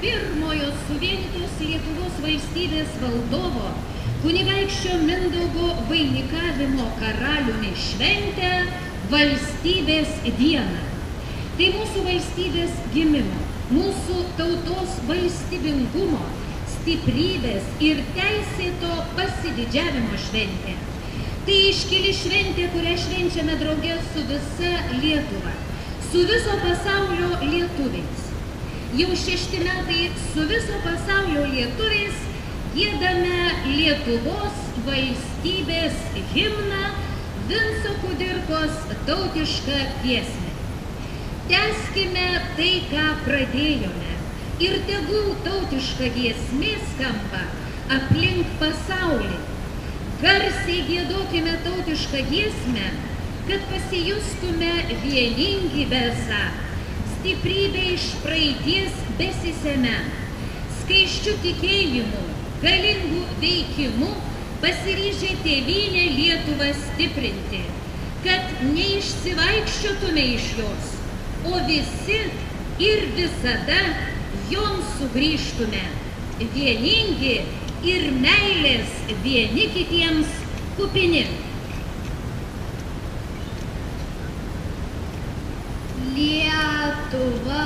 pirmojo suvienytos Lietuvos valstybės valdovo kunigaikščio Mindaugo vainikavimo karaliumi šventę valstybės dieną. Tai mūsų valstybės gimimo, mūsų tautos valstybingumo, stiprybės ir teisėto pasididžiavimo šventė. Tai iškili šventė, kurią švenčiame drauge su visa Lietuva, su viso pasaulio lietuviais. Jau 6 metai su viso pasaulio lietuviais giedame Lietuvos valstybės himną Vinco Kudirkos tautišką giesmę. Tęskime tai, ką pradėjome, ir tegul tautiška giesmė skamba aplink pasaulį. Garsiai giedokime tautišką giesmę, kad pasijustume vieningi besą, stiprybę iš praeities besiseme, skaisčių tikėjimu, galingų veikimų, pasiryžę tėvynę Lietuvą stiprinti, kad neišsivaikščiotume iš jos, o visi ir visada joms sugrįžtume, vieningi ir meilės vieni kitiems kupini. Lietuva